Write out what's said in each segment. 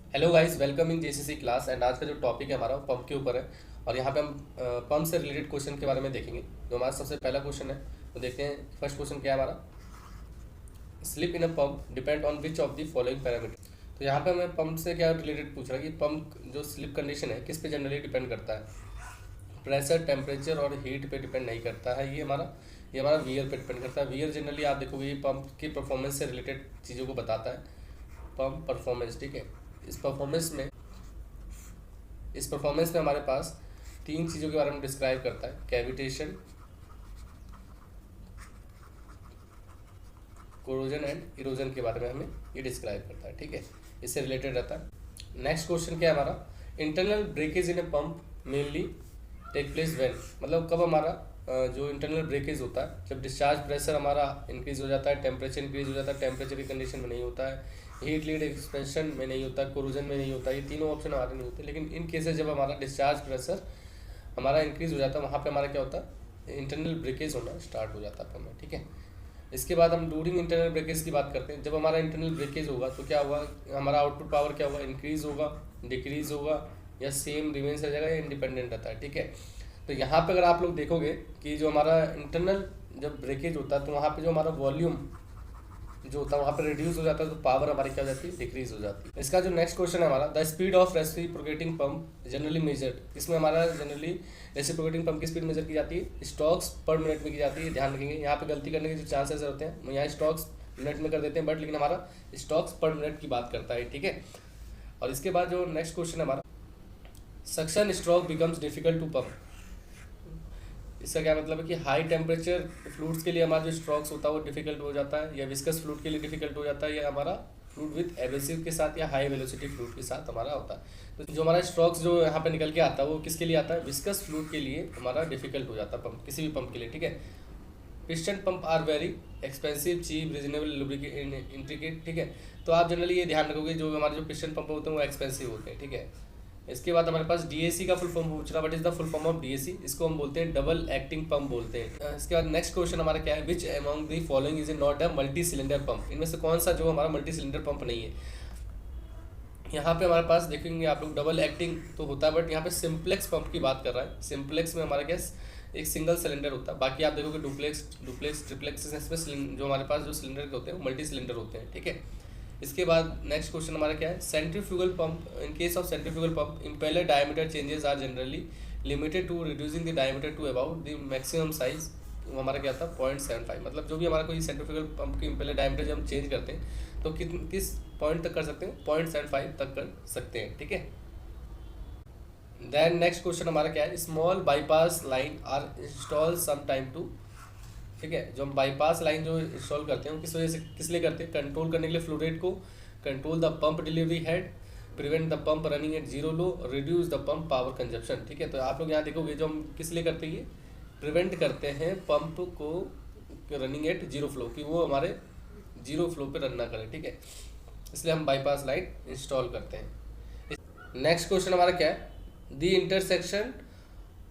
Hello guys, welcome in JCC class. And आज का जो टॉपिक है हमारा वो पंप के ऊपर है। और यहाँ पे हम पंप से रिलेटेड क्वेश्चन के बारे में देखेंगे। जो हमारा सबसे पहला क्वेश्चन है तो देखते हैं फर्स्ट क्वेश्चन क्या है हमारा। Slip in a pump depend on which of the following parameter. तो यहाँ पे हमें पंप से क्या रिलेटेड पूछ रहा है कि पंप जो स्लिप कंडीशन है किस पे जनरली डिपेंड करता है। प्रेशर, टेम्परेचर और हीट पे डिपेंड नहीं करता है। ये हमारा वियर पे डिपेंड करता है। वियर जनरली आप देखोगे ये पंप की परफॉर्मेंस से रिलेटेड चीज़ों को बताता है। पंप परफॉर्मेंस, ठीक है। इस परफॉर्मेंस में इस परफॉर्मेंस में हमारे पास तीन चीज़ों के बारे में डिस्क्राइब करता है। कैविटेशन, कोरोजन एंड इरोजन के बारे में हमें ये डिस्क्राइब करता है, ठीक है। इससे रिलेटेड रहता है। नेक्स्ट क्वेश्चन क्या है हमारा। Internal breakage in a pump mainly take place when, मतलब कब हमारा जो इंटरनल ब्रेकेज होता है जब डिस्चार्ज प्रेशर हमारा इंक्रीज हो जाता है, टेम्परेचर इंक्रीज हो जाता है, टेम्परेचर की कंडीशन में नहीं होता है, हीट लीड एक्सपेंशन में नहीं होता, कोरोजन में नहीं होता। ये तीनों ऑप्शन हमारे नहीं होते। लेकिन इन केसेस जब हमारा डिस्चार्ज प्रेशर हमारा इंक्रीज हो जाता है वहाँ पे हमारा क्या होता है, इंटरनल ब्रेकेज होना स्टार्ट हो जाता है पंप में, ठीक है। इसके बाद हम ड्यूरिंग इंटरनल ब्रेकेज की बात करते हैं। जब हमारा इंटरनल ब्रेकेज होगा तो क्या होगा, हमारा आउटपुट पावर क्या होगा, इंक्रीज होगा, डिक्रीज होगा, या सेम रिमेन्स रह जाएगा, या इंडिपेंडेंट रहता है, ठीक है। तो यहाँ पे अगर आप लोग देखोगे कि जो हमारा इंटरनल जब ब्रेकेज होता है तो वहाँ पे जो हमारा वॉल्यूम जो होता है वहाँ पे रिड्यूस हो जाता है, तो पावर हमारी क्या हो जाती है, डिक्रीज हो जाती है। इसका जो नेक्स्ट क्वेश्चन है हमारा, the speed of reciprocating pump generally measured. इसमें हमारा जनरली रेसिप्रोकेटिंग पंप की स्पीड मेजर की जाती है स्ट्रोक्स पर मिनट में की जाती है। ध्यान रखेंगे, यहाँ पे गलती करने के जो चांसेस होते हैं, यहाँ स्ट्रोक्स मिनट में कर देते हैं बट लेकिन हमारा स्ट्रोक्स पर मिनट की बात करता है, ठीक है। और इसके बाद जो नेक्स्ट क्वेश्चन है हमारा, suction stroke becomes difficult to pump. इसका क्या मतलब है कि हाई टेम्परेचर फ्लूइड्स के लिए हमारा जो स्ट्रोक्स होता है वो डिफिकल्ट हो जाता है, या विस्कस फ्लूइड के लिए डिफिकल्ट हो जाता है, या हमारा फ्लूइड विथ एब्रेसिव के साथ या हाई वेलोसिटी फ्लूइड के साथ हमारा होता है। तो जो हमारा स्ट्रोक्स जो यहाँ पे निकल के आता है वो किसके लिए आता है, विस्कस फ्लूइड के लिए हमारा डिफिकल्ट हो जाता है पंप, किसी भी पंप के लिए, ठीक है। Piston pump are very expensive, cheap, reasonable, lubricate, intricate, ठीक है। तो आप जनरली ये ध्यान रखोगे जो हमारे जो पिस्टन पंप होते हैं वो एक्सपेंसिव होते हैं, ठीक है। इसके बाद हमारे पास डीएसी का फुल फॉर्म पूछ रहा, what is the full form of DAC. इसको हम बोलते हैं डबल एक्टिंग पंप बोलते हैं। इसके बाद नेक्स्ट क्वेश्चन हमारा क्या है, which among the following is not a multi cylinder pump. इनमें से कौन सा जो हमारा मल्टी सिलेंडर पंप नहीं है। यहाँ पे हमारे पास देखेंगे आप लोग डबल एक्टिंग तो होता है, बट यहाँ पे सिंप्लेक्स पंप की बात कर रहा है। सिंप्लेक्स में हमारा क्या एक सिंगल सिलेंडर होता है। बाकी आप देखोगे डुप्लेक्स डुप्लेक्स ट्रिप्लेक्स इसमें जो हमारे पास जो सिलेंडर होते हैं वो मल्टी सिलेंडर होते हैं, ठीक है। इसके बाद नेक्स्ट क्वेश्चन हमारा क्या है, centrifugal pump. In case of centrifugal pump impeller diameter changes are generally limited to reducing the diameter to about the maximum size. वो हमारा क्या था 0.75, मतलब जो भी हमारा कोई सेंट्रीफ्यूगल पंप की इम्पेलर डायमीटर जब हम चेंज करते हैं तो किस पॉइंट तक कर सकते हैं, 0.75 तक कर सकते हैं, ठीक है। देन नेक्स्ट क्वेश्चन हमारा क्या है, small bypass line are install some time to, ठीक है। जो हम बाईपास लाइन जो इंस्टॉल करते हैं वो किस वजह से किस लिए करते हैं, कंट्रोल करने के लिए फ्लो रेट को, control the pump delivery head, prevent the pump running at zero low, reduce the pump power consumption, ठीक है। तो आप लोग यहाँ देखोगे जो हम किस लिए करते हैं, प्रिवेंट करते हैं पंप को रनिंग एट जीरो फ्लो, कि वो हमारे जीरो फ्लो पे रन ना करें, ठीक है। इसलिए हम बाईपास लाइन इंस्टॉल करते हैं। नेक्स्ट क्वेश्चन हमारा क्या है, the intersection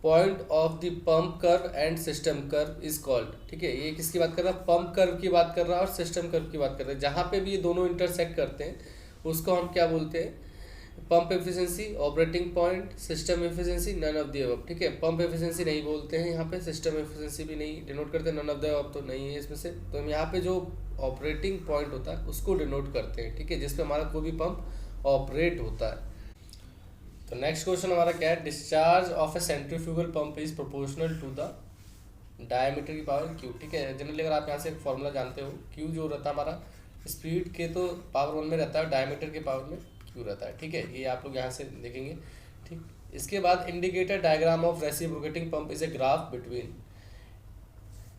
point of the pump curve and system curve is called, ठीक है। ये किसकी बात कर रहा है, पंप कर्व की बात कर रहा है और सिस्टम कर्व की बात कर रहा है। जहाँ पे भी ये दोनों इंटरसेक्ट करते हैं उसको हम क्या बोलते हैं, pump efficiency, operating point, system efficiency, none of the above, ठीक है। पंप एफिशिएंसी नहीं बोलते हैं यहाँ पे, सिस्टम एफिशिएंसी भी नहीं डिनोट करते, नन ऑफ द अबव तो नहीं है इसमें से। तो हम यहाँ पे जो ऑपरेटिंग पॉइंट होता है उसको डिनोट करते हैं, ठीक है, जिसपे हमारा कोई भी पंप ऑपरेट होता है। तो नेक्स्ट क्वेश्चन हमारा क्या है, discharge of a centrifugal pump is proportional to the diameter की पावर क्यू, ठीक है। जनरली अगर आप यहाँ से एक फॉर्मूला जानते हो, क्यू जो रहता है हमारा स्पीड के तो पावर 1 में रहता है, डायमीटर के पावर में क्यू रहता है, ठीक है। ये आप लोग यहाँ से देखेंगे, ठीक। इसके बाद indicator diagram of reciprocating pump is a graph between,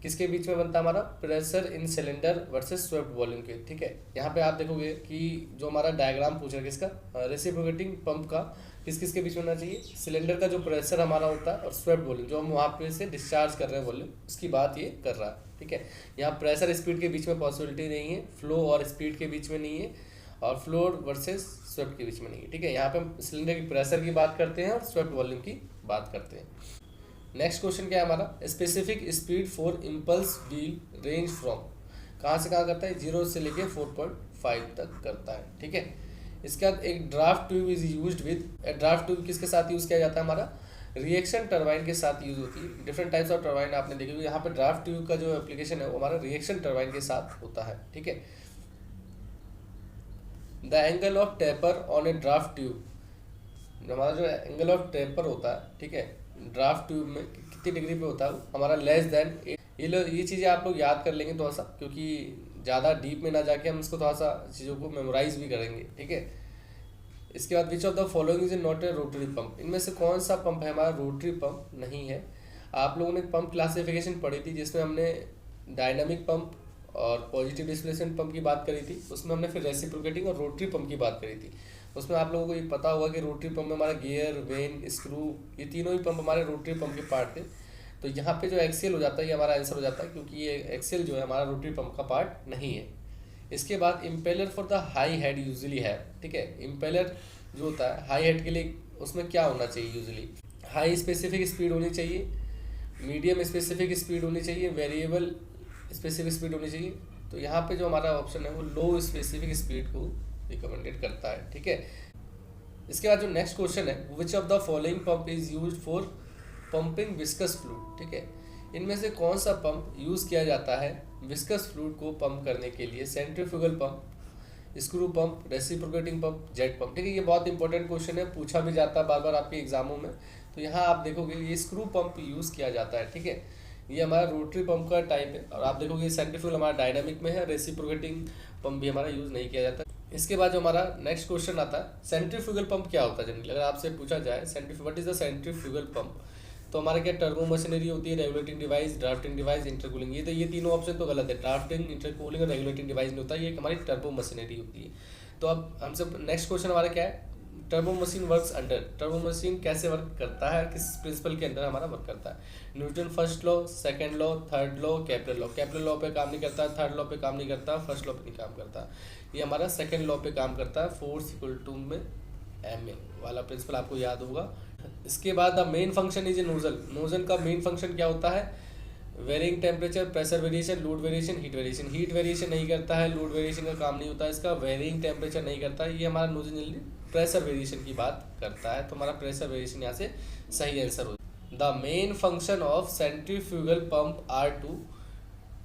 किसके बीच में बनता है हमारा, pressure in cylinder versus swept volume के, ठीक है। यहाँ पे आप देखोगे कि जो हमारा डायग्राम पूछ रहा है किसका, रेसिप्रोकेटिंग पंप का, किस किस के बीच में होना चाहिए, सिलेंडर का जो प्रेशर हमारा होता है और स्वेप्ट वॉल्यूम जो हम वहाँ पे से डिस्चार्ज कर रहे हैं वॉल्यूम, उसकी बात ये कर रहा है, ठीक है। यहाँ प्रेशर स्पीड के बीच में पॉसिबिलिटी नहीं है, फ्लो और स्पीड के बीच में नहीं है, और फ्लो वर्सेस स्वेप्ट के बीच में नहीं है, ठीक है। यहाँ पे हम सिलेंडर की प्रेशर की बात करते हैं और स्वेप्ट वॉल्यूम की बात करते हैं। नेक्स्ट क्वेश्चन क्या है हमारा, specific speed for impulse wheel range from, कहाँ से कहाँ करता है, 0 से लेके 4.5 तक करता है, ठीक है। इसके बाद एक draft tube is used with, draft tube किसके साथ यूज़ किया जाता है हमारा, रिएक्शन टरबाइन के साथ यूज होती है। डिफरेंट टाइप्स ऑफ टरबाइन आपने देखी होगी, यहाँ पे ड्राफ्ट ट्यूब का जो एप्लीकेशन है वो हमारा रिएक्शन टरबाइन के साथ होता है, ठीक है। The angle of taper on A draft tube, हमारा जो एंगल ऑफ टेपर होता है, ठीक है, ड्राफ्ट ट्यूब में कितनी डिग्री पे होता है वो हमारा लेस देन, ये चीज़ें आप लोग याद कर लेंगे थोड़ा सा, क्योंकि ज़्यादा डीप में ना जाके हम इसको थोड़ा सा चीज़ों को मेमोराइज भी करेंगे, ठीक है। इसके बाद which of the following is not a rotary pump, इनमें से कौन सा पंप है हमारा रोटरी पंप नहीं है। आप लोगों ने पंप क्लासिफिकेशन पढ़ी थी जिसमें हमने डायनामिक पंप और पॉजिटिव डिस्प्लेसमेंट पंप की बात करी थी, उसमें हमने फिर रेसिप्रोकेटिंग और रोटरी पंप की बात करी थी। उसमें आप लोगों को ये पता होगा कि रोटरी पंप में हमारा गियर, वेन, स्क्रू, ये तीनों ही पंप हमारे रोटरी पंप के पार्ट थे। तो यहाँ पे जो एक्सेल हो जाता है ये हमारा आंसर हो जाता है, क्योंकि ये एक्सेल जो है हमारा रोटरी पंप का पार्ट नहीं है। इसके बाद impeller for the high head usually है, ठीक है। इम्पेलर जो होता है हाई हेड के लिए उसमें क्या होना चाहिए, यूजुअली हाई स्पेसिफिक स्पीड होनी चाहिए, मीडियम स्पेसिफिक स्पीड होनी चाहिए, वेरिएबल स्पेसिफिक स्पीड होनी चाहिए। तो यहाँ पे जो हमारा ऑप्शन है वो लो स्पेसिफिक स्पीड को रिकमेंडेड करता है, ठीक है। इसके बाद जो नेक्स्ट क्वेश्चन है, which of the following pump is used for pumping viscous fluid, ठीक है। इनमें से कौन सा पंप यूज़ किया जाता है विस्कस फ्लूइड को पंप करने के लिए, centrifugal pump, screw pump, reciprocating pump, jet pump, ठीक है। ये बहुत इंपॉर्टेंट क्वेश्चन है, पूछा भी जाता है बार बार आपके एग्जामों में। तो यहाँ आप देखोगे ये स्क्रू पंप यूज़ किया जाता है, ठीक है। ये हमारा रोटरी पंप का टाइप है, और आप देखोगे सेंट्रीफ्यूगल हमारा डायनामिक में है, रेसिप्रोकेटिंग पंप भी हमारा यूज़ नहीं किया जाता। इसके बाद जो हमारा नेक्स्ट क्वेश्चन आता है, सेंट्रीफ्यूगल पंप क्या होता है जनरली, अगर आपसे पूछा जाए what is the centrifugal pump, तो हमारे क्या टर्बो मशीनरी होती है, regulating device, drafting device, intercooling. ये तीनों ऑप्शन तो गलत है, ड्राफ्टिंग, इंटरकूलिंग और रेगुलेटिंग डिवाइस नहीं होता, ये हमारी टर्बो मशीनरी होती है। तो अब हमसे नेक्स्ट क्वेश्चन हमारा क्या है, turbo machine works under, turbo machine कैसे वर्क करता है, किस प्रिंसिपल के अंदर हमारा वर्क करता है। Newton first law, second law, third law, Kepler law. Kepler law पे काम नहीं करता, थर्ड लॉ पे काम नहीं करता, फर्स्ट लॉ पे नहीं काम करता, ये हमारा सेकंड लॉ पे काम करता है, फोर्स इक्वल टू में एम ए वाला प्रिंसिपल आपको याद होगा। इसके बाद the main function is a nozzle, nozzle का मेन फंक्शन क्या होता है, varying temperature, pressure variation, load variation, heat variation. Heat variation नहीं करता है, लोड वेरिएशन का काम नहीं होता है इसका, वेरिंग टेम्परेचर नहीं करता है, ये हमारा नोजल जनरली प्रेशर वेरिएशन की बात करता है। तो हमारा प्रेशर वेरिएशन यहाँ से सही आंसर हो। The main function of centrifugal pump are to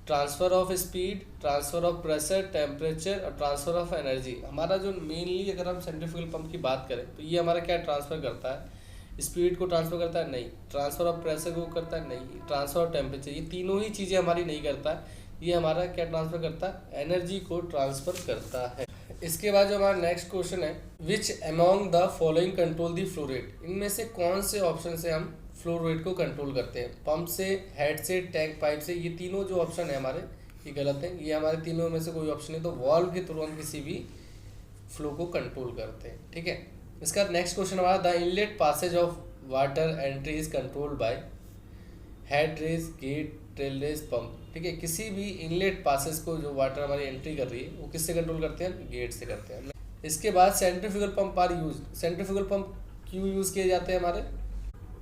transfer of speed, transfer of pressure, temperature और ट्रांसफर ऑफ एनर्जी। हमारा जो मेनली अगर हम सेंट्रीफ्यूगल पंप की बात करें तो ये हमारा क्या ट्रांसफर करता है, स्पीड को ट्रांसफर करता है नहीं, ट्रांसफर ऑफ प्रेशर को करता है नहीं, ट्रांसफर ऑफ टेम्परेचर, ये तीनों ही चीज़ें हमारी नहीं करता है। ये हमारा क्या ट्रांसफर करता है, एनर्जी को ट्रांसफर करता है। इसके बाद जो हमारा नेक्स्ट क्वेश्चन है, which among the following control the flow rate, इनमें से कौन से ऑप्शन से हम फ्लो रेट को कंट्रोल करते हैं, पंप से, हेड से, टैंक पाइप से। ये तीनों जो ऑप्शन है हमारे ये गलत है, ये हमारे तीनों में से कोई ऑप्शन है। तो वॉल्व के थ्रू हम किसी भी फ्लो को कंट्रोल करते हैं, ठीक है। इसका नेक्स्ट क्वेश्चन हमारा, the inlet passage of water entry is controlled by head race, gate, tail race, pump, ठीक है। किसी भी इनलेट पासेज को जो वाटर हमारी एंट्री कर रही है वो किससे कंट्रोल करते हैं, गेट से करते हैं। इसके बाद centrifugal pump are use, centrifugal pump क्यों यूज़ किए जाते हैं हमारे,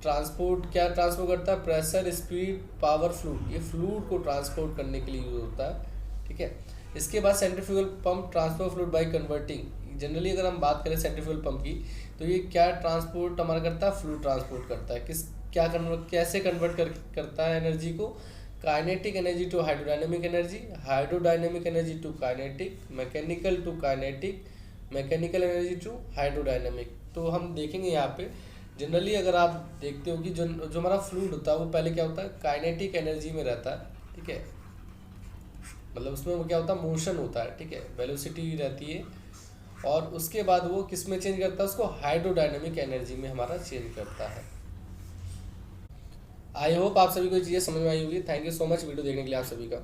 ट्रांसपोर्ट, क्या ट्रांसपोर्ट करता है, प्रेशर, स्पीड, पावर, फ्लूइड, ये फ्लूइड को ट्रांसपोर्ट करने के लिए यूज होता है, ठीक है। इसके बाद centrifugal pump transfer fluid by converting, generally अगर हम बात करें सेंट्रीफ्यूगल पंप की तो ये क्या ट्रांसपोर्ट हमारा करता है, फ्लूइड ट्रांसपोर्ट करता है। कैसे कन्वर्ट करता है एनर्जी को, kinetic energy to hydrodynamic energy, hydrodynamic energy to kinetic, mechanical to kinetic, mechanical energy to hydrodynamic. तो हम देखेंगे यहाँ पे जनरली अगर आप देखते हो कि जो हमारा फ्लूइड होता है वो पहले क्या होता है, काइनेटिक एनर्जी में रहता है, ठीक है। मतलब उसमें वो क्या होता है, मोशन होता है, ठीक है, वेलोसिटी रहती है, और उसके बाद वो किस में चेंज करता है, उसको हाइड्रोडायनेमिक एनर्जी में हमारा चेंज करता है। आई होप आप सभी को ये चीज़ें समझ में आई होगी। Thank you so much video देखने के लिए आप सभी का।